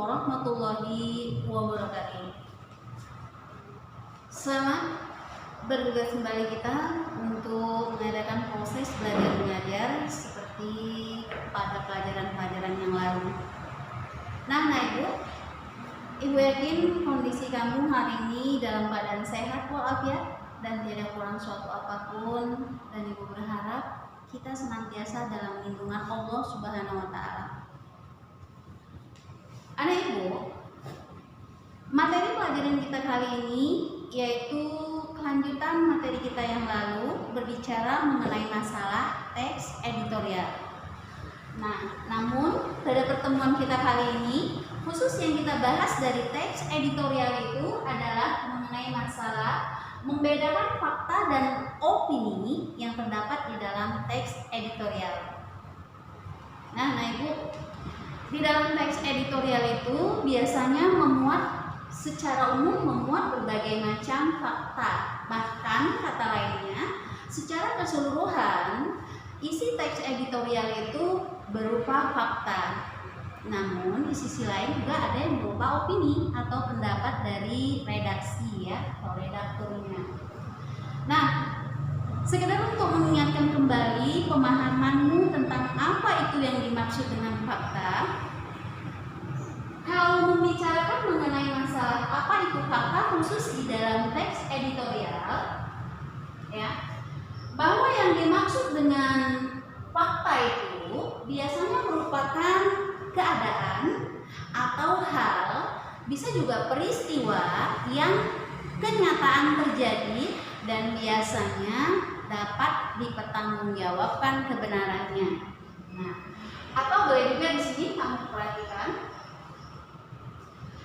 warahmatullahi wabarakatuh. Selamat bertugas kembali kita untuk mengadakan proses belajar mengajar seperti pada pelajaran-pelajaran yang lalu. Nah Ibu yakin kondisi kamu hari ini dalam keadaan sehat walafiat dan tidak kurang suatu apapun, dan Ibu berharap kita senantiasa dalam lindungan Allah Subhanahu wa Ta'ala. Anak Ibu, materi pelajaran kita kali ini yaitu kelanjutan materi kita yang lalu berbicara mengenai masalah teks editorial. Nah, namun pada pertemuan kita kali ini khusus yang kita bahas dari teks editorial itu adalah mengenai masalah membedakan fakta dan opini yang terdapat di dalam teks editorial. Nah Ibu, di dalam teks editorial itu biasanya secara umum memuat berbagai macam fakta. Bahkan kata lainnya, secara keseluruhan isi teks editorial itu berupa fakta. Namun di sisi lain juga ada yang berupa opini atau pendapat dari redaksi atau redakturnya. Nah, sekedar untuk mengingatkan kembali pemahamanmu tentang apa itu yang dimaksud dengan fakta. Kalau membicarakan mengenai masalah apa itu fakta khusus di dalam teks editorial, bahwa yang dimaksud dengan fakta itu biasanya merupakan keadaan atau hal, bisa juga peristiwa yang kenyataan terjadi dan biasanya dapat dipertanggungjawabkan kebenarannya. Nah, atau boleh juga di sini kamu perhatikan,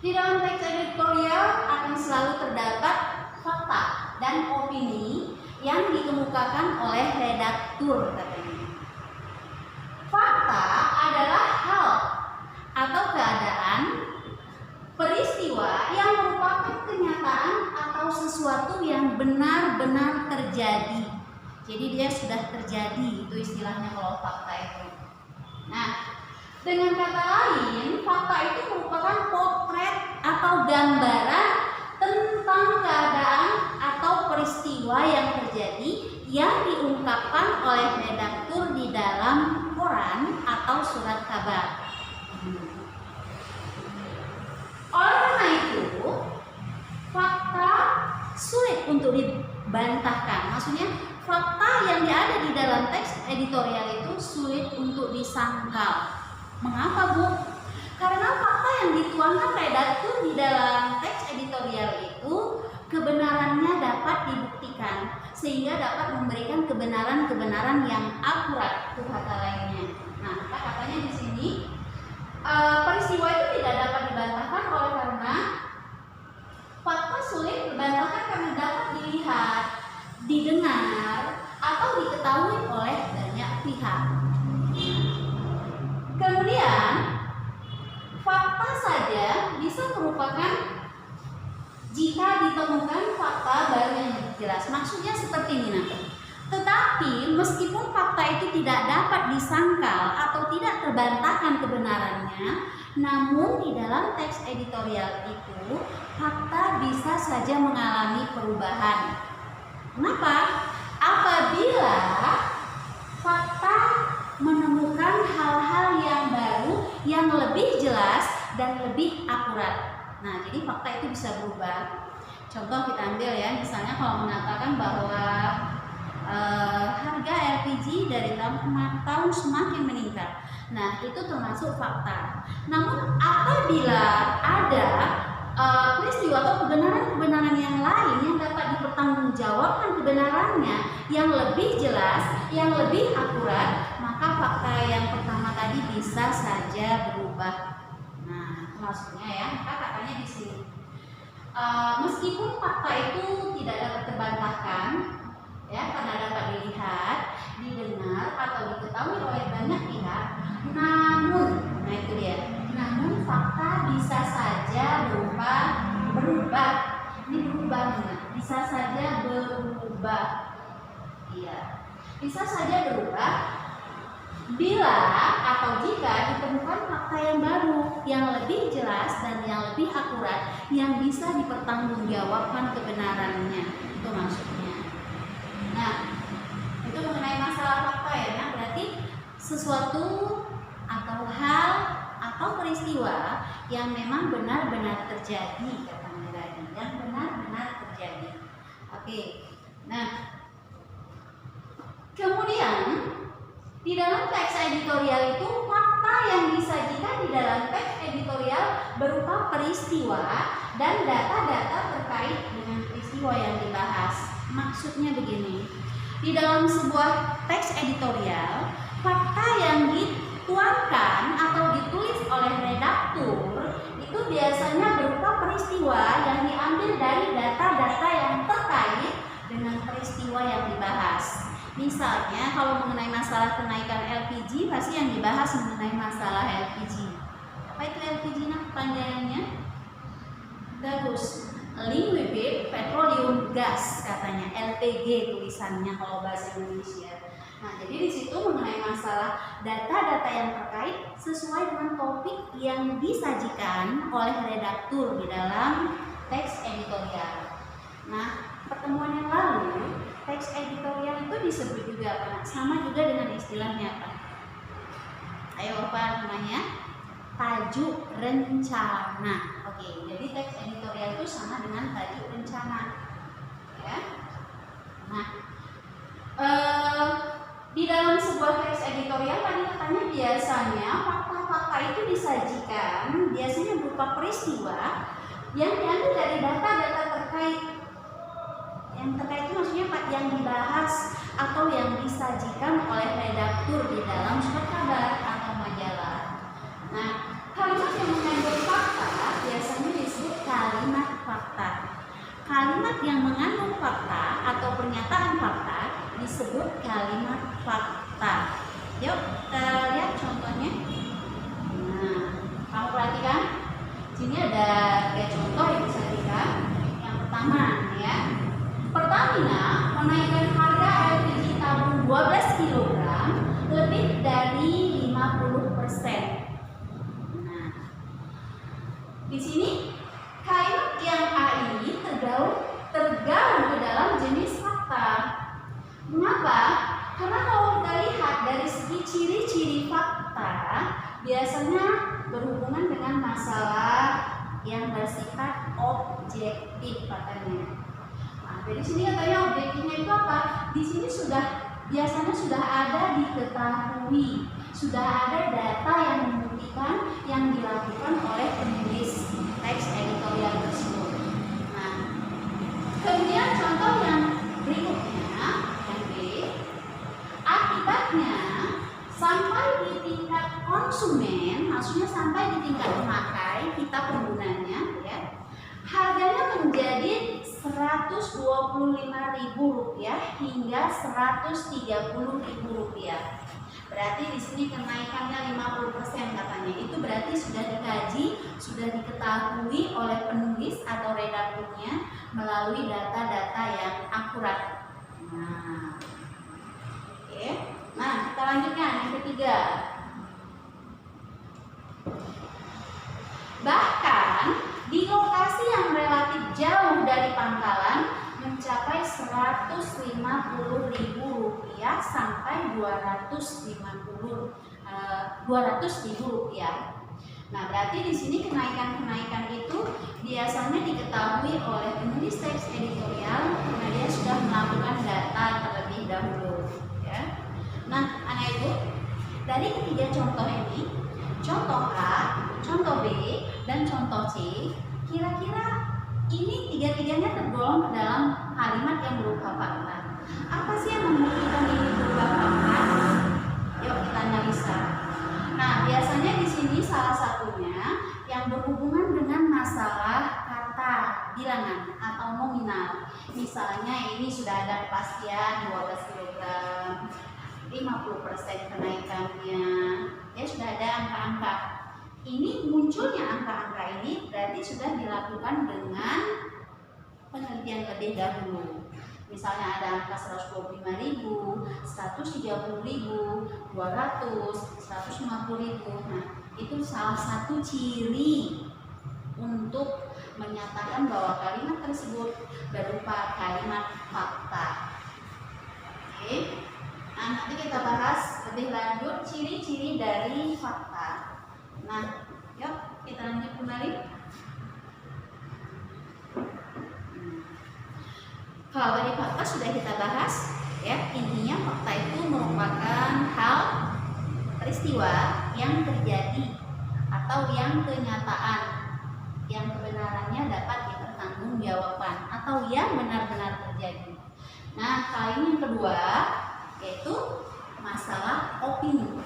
di dalam teks editorial akan selalu terdapat fakta dan opini yang dikemukakan oleh redaktur katanya. Fakta adalah hal atau keadaan, peristiwa yang merupakan kenyataan atau sesuatu yang benar-benar terjadi. Jadi dia sudah terjadi, itu istilahnya kalau fakta itu. Nah, dengan kata lain, fakta itu merupakan potret atau gambaran tentang keadaan atau peristiwa yang terjadi yang diungkapkan oleh redaktur di dalam koran atau surat kabar. Oleh karena itu, fakta sulit untuk dibantahkan. Maksudnya, fakta yang ada di dalam teks editorial itu sulit untuk disangkal. Mengapa, Bu? Karena fakta yang dituangkan redaktur di dalam teks editorial itu kebenarannya dapat dibuktikan sehingga dapat memberikan kebenaran-kebenaran yang akurat, itu kata lainnya. Nah, katanya di sini peristiwa itu tidak dapat dibantahkan oleh karena fakta sulit dibantahkan karena dapat dilihat, didengar, atau diketahui oleh banyak pihak. Kemudian, fakta saja bisa merupakan jika ditemukan fakta baru yang jelas. Maksudnya seperti ini nanti. Tetapi meskipun fakta itu tidak dapat disangkal atau tidak terbantahkan kebenarannya, namun di dalam teks editorial itu fakta bisa saja mengalami perubahan. Kenapa? Apabila fakta menemukan hal-hal yang baru yang lebih jelas dan lebih akurat. Nah, jadi fakta itu bisa berubah. Contoh kita ambil misalnya kalau mengatakan bahwa harga LPG dari tahun ke tahun semakin meningkat. Nah, itu termasuk fakta. Namun apabila ada peristiwa atau kebenaran-kebenaran yang lain yang dapat dipertanggungjawabkan kebenarannya yang lebih jelas, yang lebih akurat, maka fakta yang pertama tadi bisa saja berubah. Nah, maksudnya maka katanya di sini, meskipun fakta itu tidak dapat terbantahkan, karena dapat dilihat, didengar atau diketahui oleh banyak pihak, namun fakta bisa saja berubah. Ini berubah, bisa saja berubah. Bisa saja berubah bila atau jika ditemukan fakta fakta yang baru, yang lebih jelas dan yang lebih akurat, yang bisa dipertanggungjawabkan kebenarannya. Itu maksudnya. Nah, itu mengenai masalah fakta ya. Nah, berarti sesuatu atau hal atau peristiwa yang memang benar-benar terjadi, katanya tadi, yang benar-benar terjadi. Oke. Nah, kemudian di dalam teks editorial itu fakta yang disajikan di dalam teks editorial berupa peristiwa dan data-data terkait dengan peristiwa yang dibahas. Maksudnya begini, di dalam sebuah teks editorial, fakta yang dituangkan atau ditulis oleh redaktur itu biasanya berupa peristiwa yang diambil dari data-data yang terkait dengan peristiwa yang dibahas. Misalnya kalau mengenai masalah kenaikan LPG, pasti yang dibahas mengenai masalah LPG. Apa itu LPG? Nah, panjangannya bagus. Liquid petroleum gas, katanya LPG tulisannya kalau bahasa Indonesia. Nah, jadi di situ mengenai masalah data-data yang terkait sesuai dengan topik yang disajikan oleh redaktur di dalam teks editorial. Nah, pertemuan yang lalu teks editorial itu disebut juga apa? Sama juga dengan istilahnya apa? Ayo apa namanya? Tajuk rencana. Oke, jadi teks editorial itu sama dengan tajuk rencana. Ya. Nah, di dalam sebuah teks editorial tadi katanya biasanya fakta-fakta itu disajikan biasanya berupa peristiwa yang diambil dari data-data terkait. Yang terkait itu maksudnya yang dibahas atau yang disajikan oleh redaktur di dalam surat kabar atau majalah. Nah, kalimat yang mengandung fakta biasanya disebut kalimat fakta. Kalimat yang mengandung fakta atau pernyataan fakta disebut kalimat fakta. Yuk kita lihat contohnya. Nah, kamu perhatikan. Sini ada 3 contoh yang bisa dilihat. Yang pertama ya. Pertamina menaikkan harga LPG tabung 12 kg lebih dari 50%. Nah, di sini kalimat yang A ini tergaung ke dalam jenis fakta. Mengapa? Karena kalau kita lihat dari segi ciri-ciri fakta, biasanya berhubungan dengan masalah yang bersifat objektif katanya. Jadi sini katanya objektifnya itu apa? Di sini biasanya sudah ada diketahui, sudah ada data yang membuktikan yang dilakukan oleh penulis teks editorial tersebut. Nah, kemudian contoh yang berikutnya, yang B, akibatnya sampai di tingkat konsumen, maksudnya sampai di tingkat pemakai, kita penggunanya, ya, harganya menjadi Rp125.000 hingga Rp130.000. Berarti di sini kenaikannya 50% katanya. Itu berarti sudah dikaji, sudah diketahui oleh penulis atau redakturnya melalui data-data yang akurat. Nah, oke. Nah, kita lanjutkan yang ketiga. Bahkan di lokasi yang relatif jauh dari pangkalan mencapai Rp150.000 sampai Rp200.000. Nah, berarti di sini kenaikan-kenaikan itu biasanya diketahui oleh penulis teks editorial karena dia sudah melakukan data terlebih dahulu. Ya. Nah, anak ibu, dari ketiga contoh ini, contoh A, contoh B, dan contoh C, kira-kira ini tiga-tiganya tergolong ke dalam kalimat yang berupa fakta. Apa sih yang membuktikan ini berupa fakta? Yuk kita analisa. Nah, biasanya di sini salah satunya yang berhubungan dengan masalah kata bilangan atau nominal. Misalnya ini sudah ada kepastian 12 kg, 50% kenaikannya, ya sudah ada angka-angka. Ini munculnya angka-angka ini berarti sudah dilakukan dengan penelitian lebih dahulu. Misalnya ada angka 125.000, 130.000, 200, 150.000. Nah, itu salah satu ciri untuk menyatakan bahwa kalimat tersebut berupa kalimat fakta. Oke. Nah, nanti kita bahas lebih lanjut ciri-ciri dari fakta. Nah, yuk kita lanjut kembali. Kalau tadi fakta sudah kita bahas, ya, intinya fakta itu merupakan hal peristiwa yang terjadi atau yang kenyataan yang kebenarannya dapat dipertanggungjawabkan atau yang benar-benar terjadi. Nah, kali ini yang kedua yaitu masalah opini.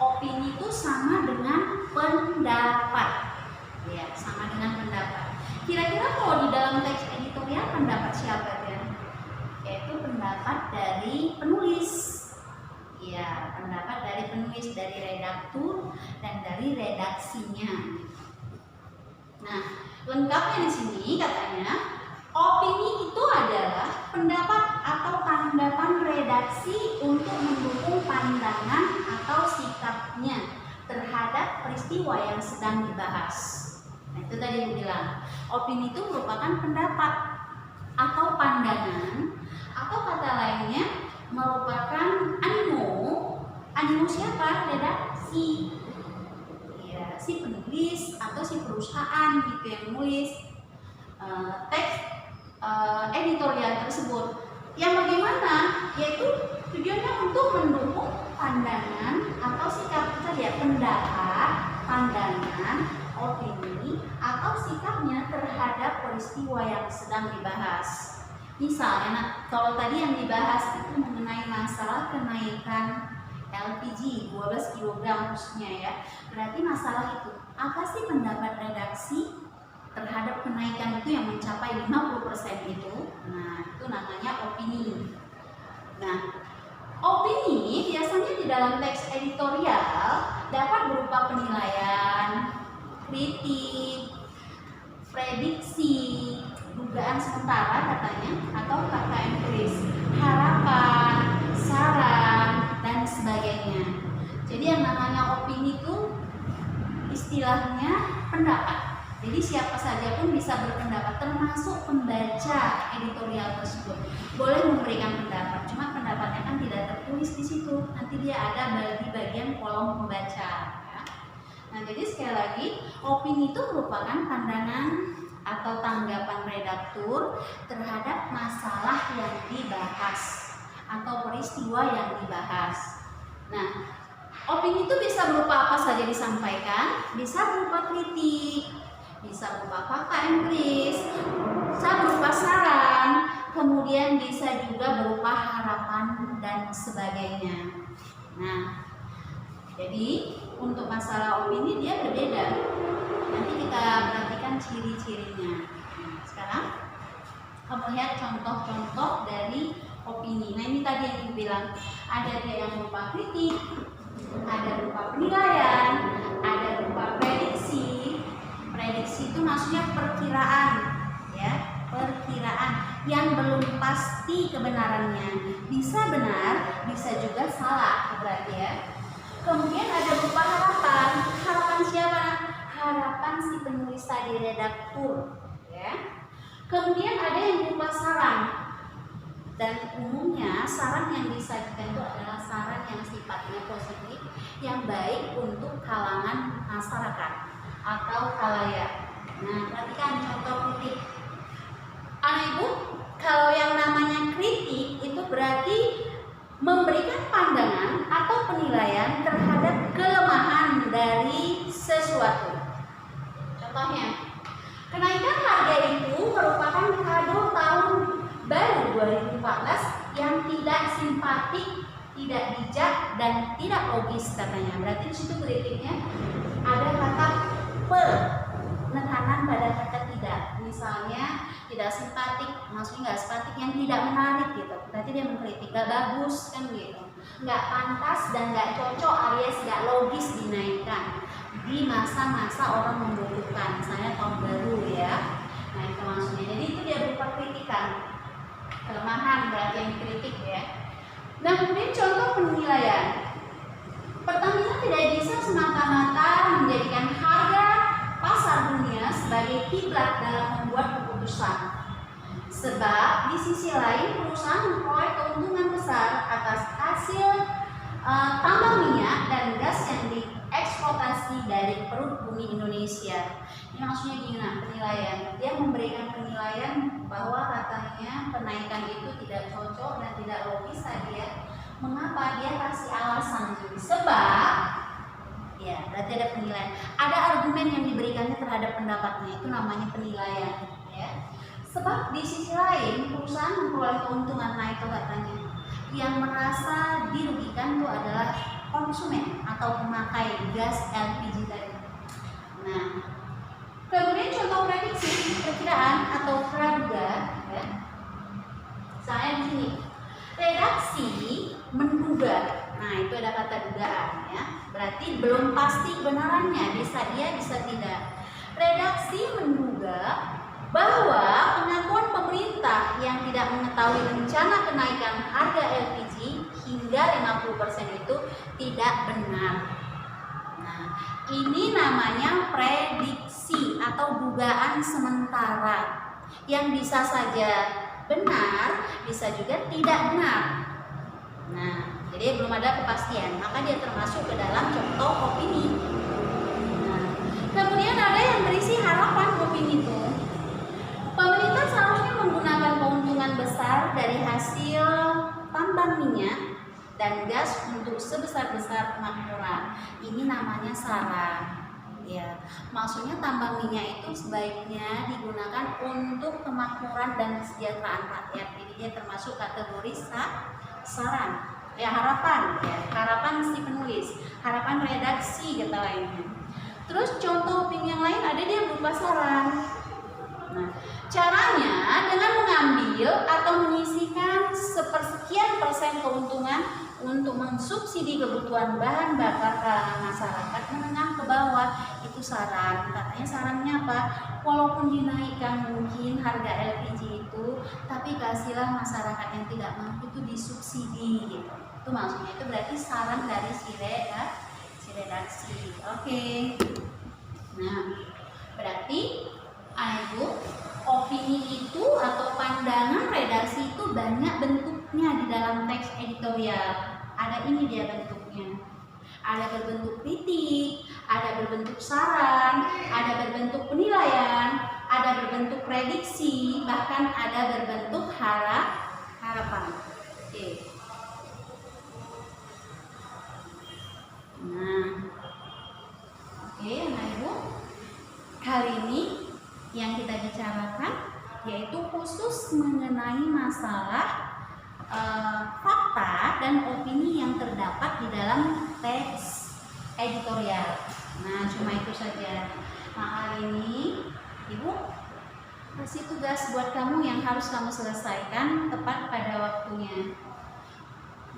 Opini itu sama dengan pendapat, ya, sama dengan pendapat. Kira-kira kalau di dalam teks editorial pendapat siapa ya? Yaitu pendapat dari penulis, ya, pendapat dari penulis, dari redaktur dan dari redaksinya. Nah, lengkapnya di sini katanya opini itu adalah pendapat atau tanggapan redaksi untuk mendukung pandangan atau sikapnya terhadap peristiwa yang sedang dibahas. Nah, itu tadi yang bilang, opini itu merupakan pendapat atau pandangan atau kata lainnya merupakan animo siapa? Redaksi, ya, si penulis atau si perusahaan gitu yang nulis teks editorial tersebut. Yang bagaimana? Yaitu tujuannya untuk mendukung pandangan atau sikap saja, pendapat, pandangan, opini atau sikapnya terhadap peristiwa yang sedang dibahas. Misalnya, kalau tadi yang dibahas itu mengenai masalah kenaikan LPG 12 kg khususnya ya, berarti masalah itu apa sih pendapat redaksi terhadap kenaikan itu yang mencapai 50% itu? Nah, itu namanya opini. Nah, opini biasanya di dalam teks editorial dapat berupa penilaian, kritik, prediksi, dugaan sementara katanya, atau kata empiris, harapan, saran, dan sebagainya. Jadi yang namanya opini itu istilahnya pendapat. Jadi siapa saja pun bisa berpendapat, termasuk pembaca editorial tersebut. Boleh memberikan pendapat, cuma pendapatnya kan tidak tertulis di situ. Nanti dia ada di bagian kolom pembaca. Ya. Nah, jadi sekali lagi, opini itu merupakan pandangan atau tanggapan redaktur terhadap masalah yang dibahas atau peristiwa yang dibahas. Nah, opini itu bisa berupa apa saja disampaikan, bisa berupa kritik, bisa berupa fakta empiris, bisa berupa saran, kemudian bisa juga berupa harapan dan sebagainya. Nah, jadi untuk masalah opini dia berbeda. Nanti kita perhatikan ciri-cirinya. Nah, sekarang kamu lihat contoh-contoh dari opini. Nah, ini tadi yang dibilang, ada dia yang berupa kritik, ada berupa penilaian, ada berupa prediksi. Prediksi itu maksudnya perkiraan, ya, perkiraan yang belum pasti kebenarannya. Bisa benar, bisa juga salah, berarti ya. Kemudian ada berupa harapan. Harapan siapa? Harapan si penulis tadi, redaktur, ya. Kemudian ada yang berupa saran. Dan umumnya saran yang disajikan itu adalah saran yang sifatnya positif, yang baik untuk kalangan masyarakat atau khalayak. Nah, perhatikan contoh kritik. Anak ibu, kalau yang namanya kritik itu berarti memberikan pandangan atau penilaian terhadap kelemahan dari sesuatu. Contohnya, kenaikan harga itu merupakan kado tahun baru 2014 yang tidak simpatik, tidak bijak, dan tidak logis katanya. Berarti di situ kritiknya ada kata penekanan pada kata tidak. Misalnya tidak simpatik, maksudnya nggak simpatik yang tidak menarik gitu. Berarti dia mengkritik, nggak bagus kan gitu, nggak pantas dan nggak cocok alias nggak logis dinaikkan di masa-masa orang membutuhkan, misalnya tahun baru ya. Nah, itu maksudnya. Jadi itu dia berupa kritikan, kelemahan berarti yang dikritik ya. Nah, kemudian contoh penilaian. Pertamina tidak bisa semata-mata menjadikan harga pasar dunia sebagai kiblat dalam membuat keputusan. Sebab di sisi lain perusahaan memperoleh keuntungan besar atas hasil tambang minyak dan gas yang dieksploitasi dari perut bumi Indonesia. Ini maksudnya gimana? Penilaian. Dia memberikan penilaian bahwa katanya kenaikan itu tidak cocok dan tidak logis tadi ya. Mengapa? Dia kasih alasan jadi sebab ya berarti ada penilaian. Ada argumen yang diberikannya terhadap pendapatnya, itu namanya penilaian ya. Sebab di sisi lain perusahaan memperoleh keuntungan, nah itu katanya. Yang merasa dirugikan itu adalah konsumen atau pemakai gas LPG tadi. Nah, kemudian contoh prediksi, perkiraan atau praduga ya. Saya di sini redaksi menduga. Nah, itu ada kata dugaan ya. Berarti belum pasti kebenarannya, bisa iya bisa tidak. Redaksi menduga bahwa pengakuan pemerintah yang tidak mengetahui rencana kenaikan harga LPG hingga 50% itu tidak benar. Nah, ini namanya prediksi atau dugaan sementara yang bisa saja benar, bisa juga tidak benar. Nah, jadi belum ada kepastian, maka dia termasuk ke dalam contoh opini. Nah, kemudian ada yang berisi harapan opini itu. Pemerintah seharusnya menggunakan keuntungan besar dari hasil tambang minyak dan gas untuk sebesar-besar kemakmuran. Ini namanya saran. Ya, maksudnya tambang minyak itu sebaiknya digunakan untuk kemakmuran dan kesejahteraan rakyat. Jadi dia termasuk kategori saran. Ya, harapan. Ya, harapan si penulis, harapan redaksi kata lainnya. Terus contoh opini yang lain ada dia berupa saran. Nah, caranya dengan mengambil atau menyisihkan sepersekian persen keuntungan untuk mensubsidi kebutuhan bahan bakar kalangan masyarakat menengah ke bawah, itu saran. Katanya sarannya apa? Walaupun dinaikkan mungkin harga LPG itu, tapi kasihlah masyarakat yang tidak mampu itu disubsidi gitu. Itu maksudnya, itu berarti saran dari si redaksi. Oke. Nah, berarti Ibu, opini itu atau pandangan redaksi itu banyak bentuknya di dalam teks editorial. Ada ini dia bentuknya. Ada berbentuk kritik, ada berbentuk saran, ada berbentuk penilaian, ada berbentuk prediksi, bahkan ada berbentuk harapan. Oke. Nah, oke, Anak Ibu, kali ini yang kita bicarakan yaitu khusus mengenai masalah fakta dan opini yang terdapat di dalam teks editorial. Nah, cuma itu saja. Nah, hari ini Ibu kasih tugas buat kamu yang harus kamu selesaikan tepat pada waktunya.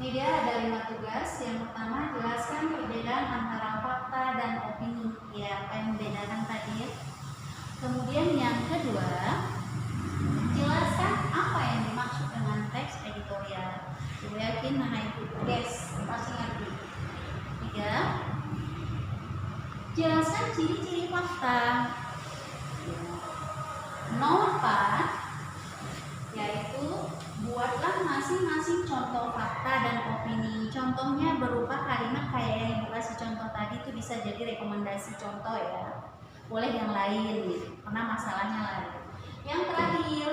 Ini dia ada 5 tugas. Yang pertama, jelaskan perbedaan antara fakta dan opini. Ya, apa yang membedakan tadi ya. Kemudian yang kedua, jelaskan apa yang dimaksud dengan teks editorial. Ibu yakin Ibu guys pasti ngerti. 3, jelaskan ciri-ciri fakta. Nomor 4, yaitu buatlah masing-masing contoh fakta dan opini. Contohnya berupa kalimat kayak yang Ibu kasih contoh tadi, itu bisa jadi rekomendasi contoh ya. Boleh yang lain gitu, karena masalahnya lain. Yang terakhir,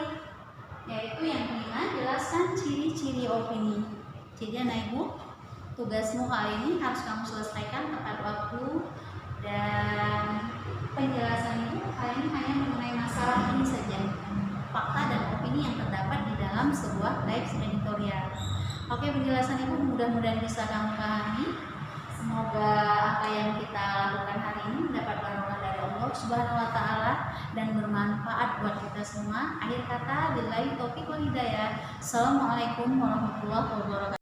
yaitu yang kelima, jelaskan ciri-ciri opini. Jadi Anak Ibu, tugasmu kali ini harus kamu selesaikan tepat waktu, dan penjelasan Ibu kali ini hanya mengenai masalah ini saja, fakta dan opini yang terdapat di dalam sebuah teks editorial. Oke, penjelasan Ibu mudah-mudahan bisa kamu pahami. Semoga apa yang kita lakukan hari ini mendapat barokah dari Allah Subhanahu wa taala dan bermanfaat buat kita semua. Akhir kata, billahi taufiq wal hidayah. Assalamualaikum warahmatullahi wabarakatuh.